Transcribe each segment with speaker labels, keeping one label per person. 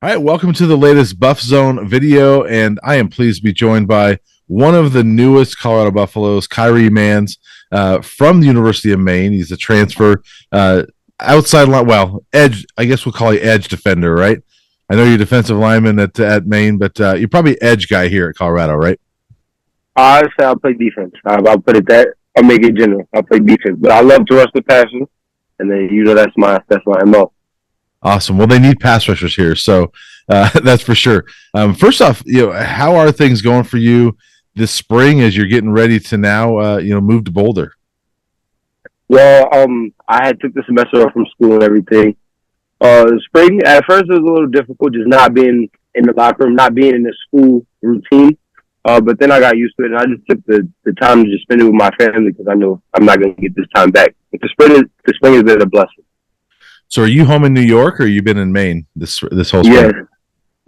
Speaker 1: All right, welcome to the latest BuffZone video, and I am pleased to be joined by one of the newest Colorado Buffaloes, Khairi Manns, from the University of Maine. He's a transfer outside line, well, edge. I guess we'll call you edge defender, right? I know you're defensive lineman at Maine, but you're probably edge guy here at Colorado, right?
Speaker 2: I say I'll play defense. I'll put it that. I'll make it general. I'll play defense, but I love to rush the passer, and then that's my MO.
Speaker 1: Awesome. Well, they need pass rushers here, so that's for sure. First off, how are things going for you this spring as you're getting ready to now, move to Boulder?
Speaker 2: Well, I had took the semester off from school and everything. Spring at first it was a little difficult, just not being in the locker room, not being in the school routine. But then I got used to it, and I just took the time to just spend it with my family because I know I'm not going to get this time back. But the spring has been a blessing.
Speaker 1: So, are you home in New York, or you been in Maine this whole spring?
Speaker 2: Yeah,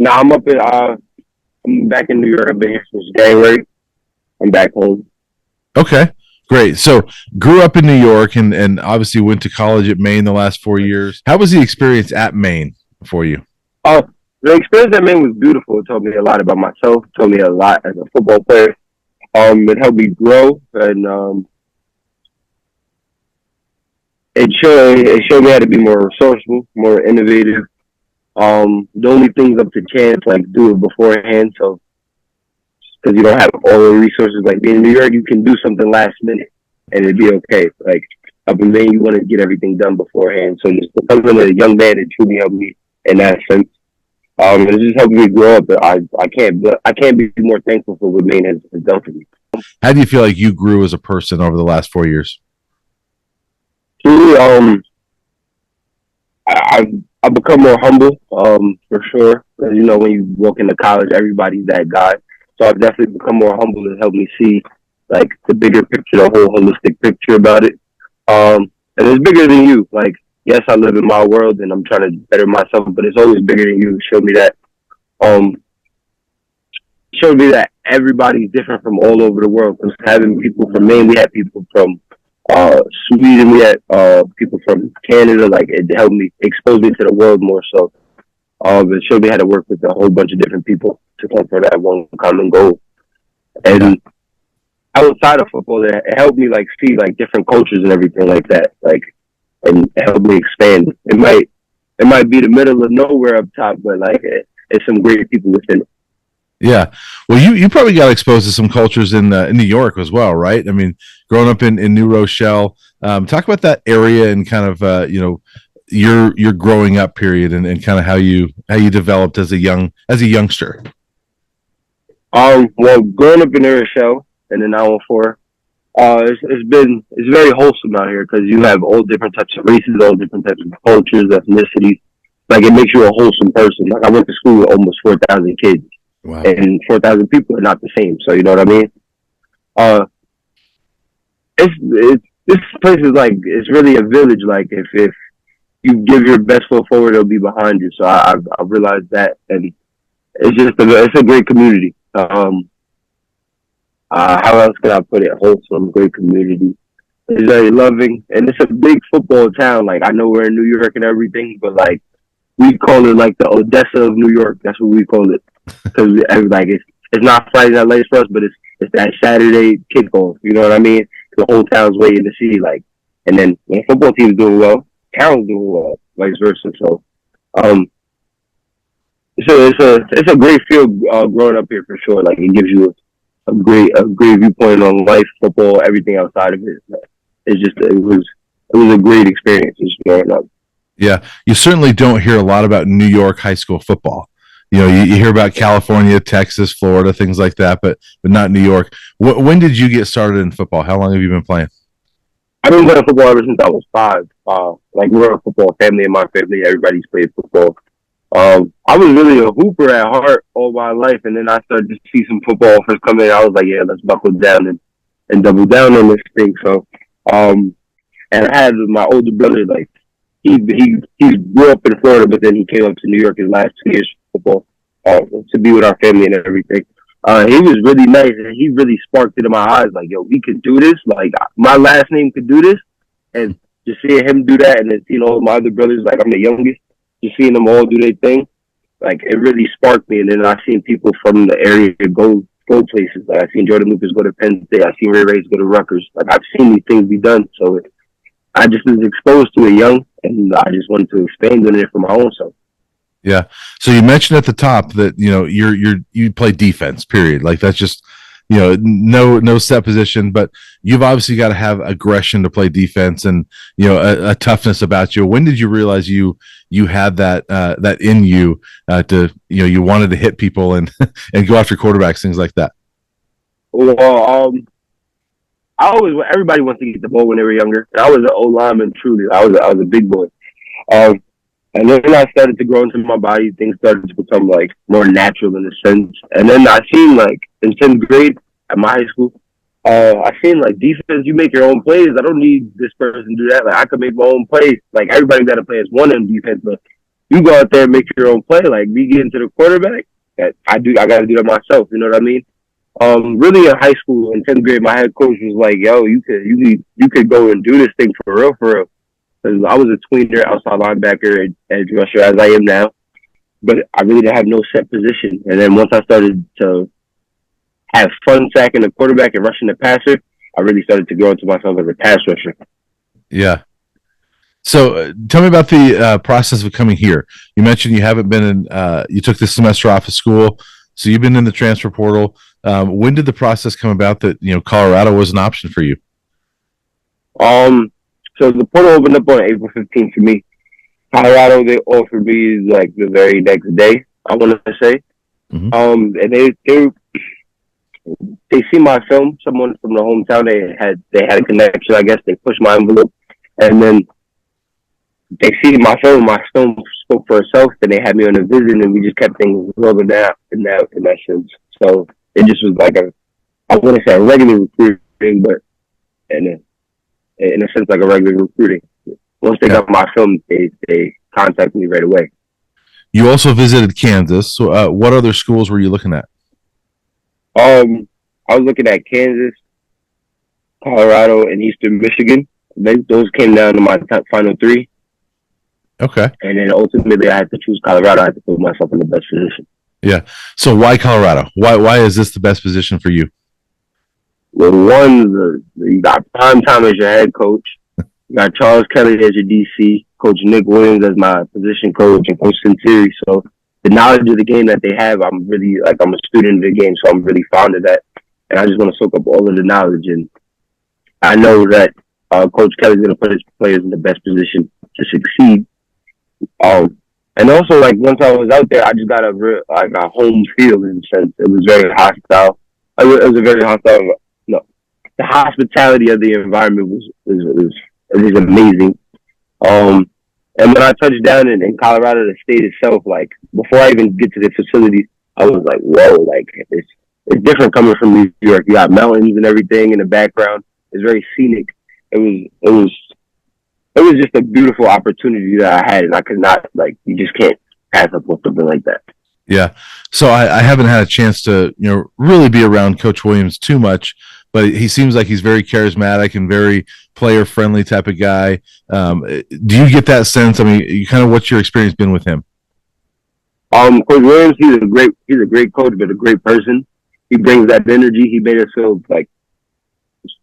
Speaker 2: no, I'm up in. I'm back in New York. I've been here since January. I'm back home.
Speaker 1: Okay, great. So, grew up in New York, and obviously went to college at Maine the last 4 years. How was the experience at Maine for you?
Speaker 2: The experience at Maine was beautiful. It taught me a lot about myself. It taught me a lot as a football player. It helped me grow, and it showed me how to be more resourceful, more innovative. The only thing's up to chance, like do it beforehand. So, because you don't have all the resources, like being in New York, you can do something last minute and it'd be okay. Like up in Maine, you want to get everything done beforehand. So just becoming a young man, it truly helped me in that sense. It just helped me grow up. I can't be more thankful for what Maine has done for me.
Speaker 1: How do you feel like you grew as a person over the last 4 years?
Speaker 2: Truly, I've become more humble, for sure. As you know, when you walk into college, everybody's that guy. So I've definitely become more humble and helped me see like the bigger picture, the whole holistic picture about it. And it's bigger than you. Like, yes, I live in my world and I'm trying to better myself, but it's always bigger than you. It showed me that everybody's different from all over the world. Because having people from Maine, we had people from Sweden, we had people from Canada. Like, it helped me expose me to the world more. So it showed me how to work with a whole bunch of different people to come for that one common goal. And outside of football, it helped me like see like different cultures and everything like that. Like, and help me expand. It might be the middle of nowhere up top, but like it's some great people within it.
Speaker 1: Yeah, well, you probably got exposed to some cultures in New York as well, right? I mean, growing up in New Rochelle, talk about that area and kind of your growing up period and kind of how you developed as a youngster.
Speaker 2: Well, growing up in New Rochelle and in 914, it's very wholesome out here because you have all different types of races, all different types of cultures, ethnicities. Like, it makes you a wholesome person. Like, I went to school with almost 4,000 kids.
Speaker 1: Wow.
Speaker 2: And 4,000 people are not the same. So, you know what I mean? This place is like, it's really a village. Like, if you give your best foot forward, it'll be behind you. So I realized that, and it's a great community. How else can I put it? Wholesome, great community. It's very loving, and it's a big football town. Like, I know we're in New York and everything, but like, we call it like the Odessa of New York. That's what we call it, because like it's not Friday night lights for us, but it's that Saturday kickoff. You know what I mean? The whole town's waiting to see, like, and then when football team's doing well, town's doing well, vice versa. So, it's a great feel growing up here for sure. Like, it gives you a great viewpoint on life, football, everything outside of it. It was a great experience just growing up.
Speaker 1: Yeah, you certainly don't hear a lot about New York high school football. You hear about California, Texas, Florida, things like that, but not New York. When did you get started in football? How long have you been playing?
Speaker 2: I've been playing football ever since I was 5. Like, we're a football family in my family. Everybody's played football. I was really a hooper at heart all my life, and then I started to see some football offers come in. I was like, yeah, let's buckle down and double down on this thing. So, and I had my older brother, like, he grew up in Florida, but then he came up to New York his last 2 years for football, to be with our family and everything. He was really nice, and he really sparked it in my eyes. Like, yo, we could do this. Like, my last name could do this, and just seeing him do that, and then, my other brothers, like, I'm the youngest, just seeing them all do their thing, like it really sparked me. And then I seen people from the area go places. Like I seen Jordan Lucas go to Penn State. I seen Ray Rice go to Rutgers. Like I've seen these things be done. So I just was exposed to it young, and I just wanted to expand on it for my own self.
Speaker 1: Yeah. So you mentioned at the top that you play defense. Period. Like that's just no set position, but you've obviously got to have aggression to play defense and a toughness about you. When did you realize you had that in you to you wanted to hit people and and go after quarterbacks, things like that?
Speaker 2: Well, everybody wants to get the ball when they were younger. And I was an old lineman, truly. I was a big boy. Um, and then I started to grow into my body. Things started to become like more natural in a sense. And then I seen like in 10th grade at my high school, I seen like defense, you make your own plays. I don't need this person to do that. Like I could make my own plays. Like everybody got to play as one in defense, but you go out there and make your own play. Like me getting to the quarterback, I got to do that myself. You know what I mean? Really in high school in 10th grade, my head coach was like, "Yo, you could go and do this thing for real, for real." Because I was a tweener, outside linebacker, edge rusher as I am now, but I really didn't have no set position. And then once I started to have fun sacking the quarterback and rushing the passer, I really started to grow into myself as a pass rusher.
Speaker 1: Yeah. So tell me about the process of coming here. You mentioned you haven't been in. You took this semester off of school, so you've been in the transfer portal. When did the process come about that Colorado was an option for you?
Speaker 2: So the portal opened up on April 15th for me. Colorado, they offered me like the very next day, I want to say.
Speaker 1: Mm-hmm.
Speaker 2: And they see my film. Someone from the hometown, they had a connection. I guess they pushed my envelope, and then they see my film. My film spoke for itself. Then they had me on a visit, and we just kept things rolling out in that sense. So it just was like I wouldn't say a regular recruiting, but in a sense like a regular recruiting. Once they got my film, they contacted me right away.
Speaker 1: You also visited Kansas. So, what other schools were you looking at?
Speaker 2: I was looking at Kansas, Colorado, and Eastern Michigan. Those came down to my top final three.
Speaker 1: Okay.
Speaker 2: And then ultimately, I had to choose Colorado. I had to put myself in the best position.
Speaker 1: Yeah. So why Colorado? Why is this the best position for you?
Speaker 2: Well, one, you got Prime Time as your head coach. You got Charles Kelly as your DC, Coach Nick Williams as my position coach, and Coach Sintiri. So the knowledge of the game that they have, I'm a student of the game, so I'm really fond of that. And I just want to soak up all of the knowledge. And I know that Coach Kelly's going to put his players in the best position to succeed. And also, like, once I was out there, I just got a home feel in a sense. It was very hostile. It was a very hostile. No, the hospitality of the environment was amazing. And when I touched down in Colorado, the state itself, like before I even get to the facility, I was like, whoa, like it's different coming from New York. You got mountains and everything in the background. It's very scenic. It was just a beautiful opportunity that I had, and I could not, like, you just can't pass up on something like that.
Speaker 1: Yeah. So I haven't had a chance to, really be around Coach Williams too much, but he seems like he's very charismatic and very player friendly type of guy. Do you get that sense? I mean, what's your experience been with him?
Speaker 2: Coach Williams, he's a great coach, but a great person. He brings that energy. He made us feel like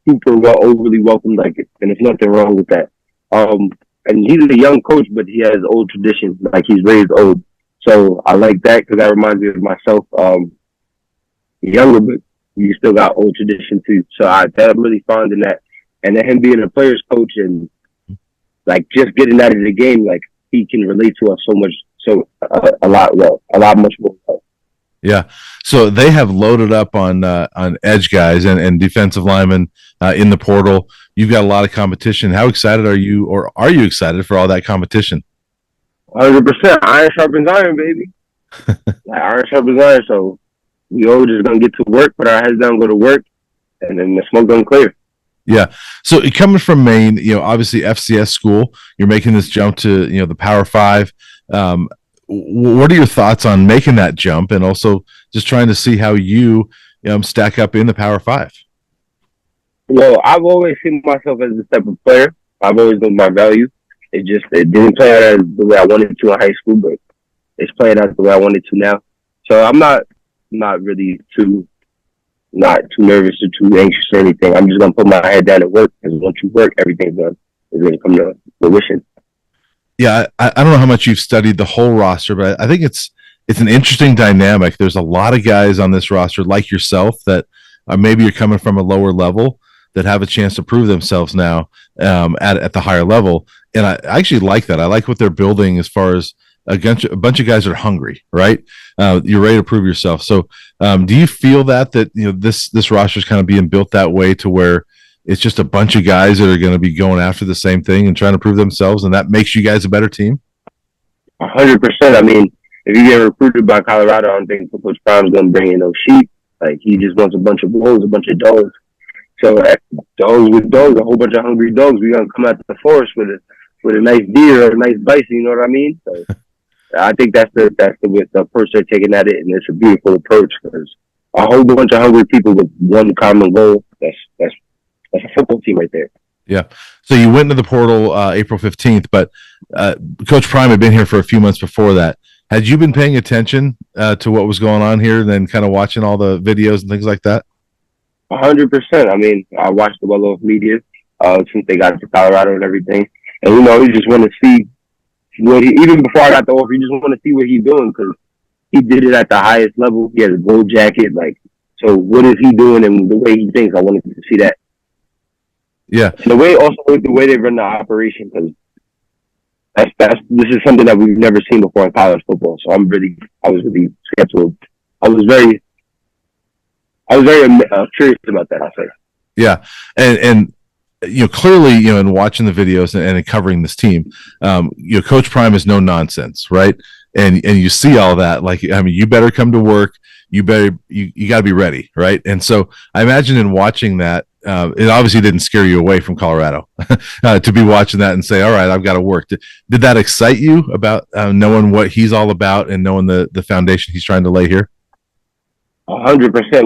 Speaker 2: super overly welcome, like, and there's nothing wrong with that. And he's a young coach, but he has old traditions. Like, he's raised old. So I like that because that reminds me of myself. Younger, but you still got old tradition too. So I'm really fond in that. And then him being a player's coach and like just getting out of the game, like he can relate to us a lot much more.
Speaker 1: Yeah. So they have loaded up on edge guys and defensive linemen in the portal. You've got a lot of competition. How excited are you, or are you excited for all that competition?
Speaker 2: 100%. Iron sharpens iron, baby. Like, iron sharpens iron. So we all just gonna get to work, put our heads down, go to work, and then the smoke gonna clear.
Speaker 1: Yeah. So coming from Maine, obviously FCS school, you're making this jump to the Power Five. What are your thoughts on making that jump, and also just trying to see how you stack up in the Power Five?
Speaker 2: Well, I've always seen myself as this type of player. I've always known my value. It didn't play out as the way I wanted to in high school, but it's playing out the way I want it to now. So I'm not really not too nervous or too anxious or anything. I'm just gonna put my head down and work, because once you work, everything's gonna come to fruition.
Speaker 1: Yeah, I don't know how much you've studied the whole roster, but I think it's an interesting dynamic. There's a lot of guys on this roster like yourself that maybe you're coming from a lower level that have a chance to prove themselves now at the higher level, and I actually like that. I like what they're building as far as a bunch of guys that are hungry, right? You're ready to prove yourself. So, do you feel that this roster is kind of being built that way to where it's just a bunch of guys that are going to be going after the same thing and trying to prove themselves, and that makes you guys a better team?
Speaker 2: 100%. I mean, if you get recruited by Colorado, I don't think Coach Prime's going to bring in no sheep. Like, he just wants a bunch of bulls, a bunch of dogs. So dogs with dogs, a whole bunch of hungry dogs, we're going to come out to the forest with a nice deer or a nice bison, you know what I mean? So I think that's the approach they're taking at it, and it's a beautiful approach, because a whole bunch of hungry people with one common goal, that's a football team right there.
Speaker 1: Yeah. So you went into the portal April 15th, but Coach Prime had been here for a few months before that. Had you been paying attention to what was going on here, and then kind of watching all the videos and things like that?
Speaker 2: 100%. I mean, I watched the well-off media since they got to Colorado and everything. And, you just want to see even before I got the offer, you just want to see what he's doing, because he did it at the highest level. He has a gold jacket. Like, so what is he doing, and the way he thinks, I wanted to see that.
Speaker 1: Yeah.
Speaker 2: And the way they run the operation, because this is something that we've never seen before in college football. So I was really skeptical. I was very curious about that, I'll say.
Speaker 1: Yeah. And clearly, in watching the videos and covering this team, Coach Prime is no nonsense, right? And you see all that. Like, I mean, you better come to work. You got to be ready, right? And so I imagine in watching that, it obviously didn't scare you away from Colorado to be watching that and say, all right, I've got to work. Did that excite you about knowing what he's all about and knowing the foundation he's trying to lay here?
Speaker 2: 100%.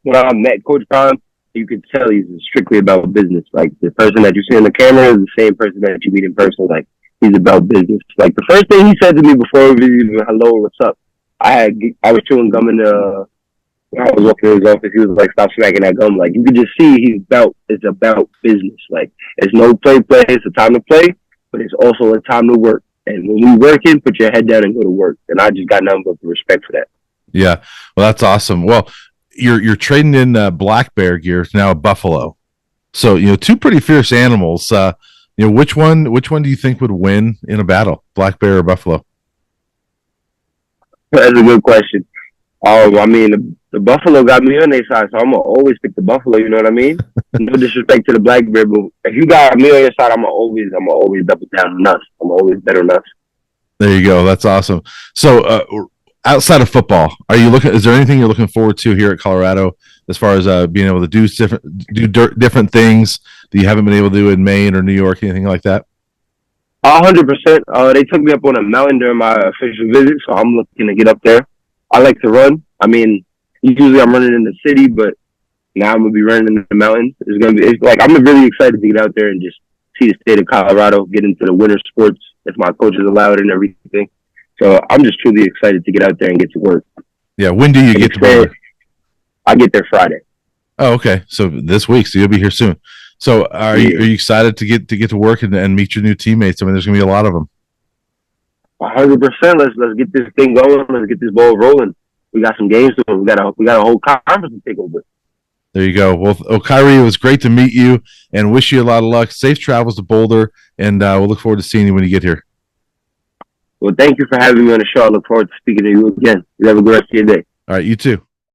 Speaker 2: When I met Coach Prime, you could tell he's strictly about business. Like, the person that you see on the camera is the same person that you meet in person. Like, he's about business. Like, the first thing he said to me before we even hello, what's up? I was chewing gum in I was walking to his office. He was like, stop smacking that gum. Like, you could just see it's about business. Like, it's no play. It's a time to play, but it's also a time to work. And when we working, put your head down and go to work. And I just got nothing but respect for that.
Speaker 1: Yeah. Well, that's awesome. Well, you're trading in black bear gear now a buffalo. So, two pretty fierce animals. Which one do you think would win in a battle, black bear or buffalo?
Speaker 2: That's a good question. I mean, the buffalo got me on their side, so I'm gonna always pick the buffalo. You know what I mean? No disrespect to the black bear, but if you got me on your side, I'm gonna always double down on us. I'm always better on us.
Speaker 1: There you go. That's awesome. So, outside of football, is there anything you're looking forward to here at Colorado as far as being able to do different things that you haven't been able to do in Maine or New York, anything like that?
Speaker 2: 100%. They took me up on a mountain during my official visit, so I'm looking to get up there. I like to run. I mean, usually I'm running in the city, but now I'm gonna be running in the mountains. I'm really excited to get out there and just see the state of Colorado, get into the winter sports if my coaches allow it and everything. So I'm just truly excited to get out there and get to work.
Speaker 1: Yeah. When do you get to Boulder?
Speaker 2: I get there Friday.
Speaker 1: Oh, okay. So this week, so you'll be here soon. So are you excited to get to work and meet your new teammates? I mean, there's gonna be a lot of them.
Speaker 2: 100%. Let's get this thing going. Let's get this ball rolling. We got some games to win. We got a whole conference to take over.
Speaker 1: There you go. Well, Khairi, it was great to meet you and wish you a lot of luck. Safe travels to Boulder, and we'll look forward to seeing you when you get here.
Speaker 2: Well, thank you for having me on the show. I look forward to speaking to you again. You have a good rest of your day.
Speaker 1: All right, you too.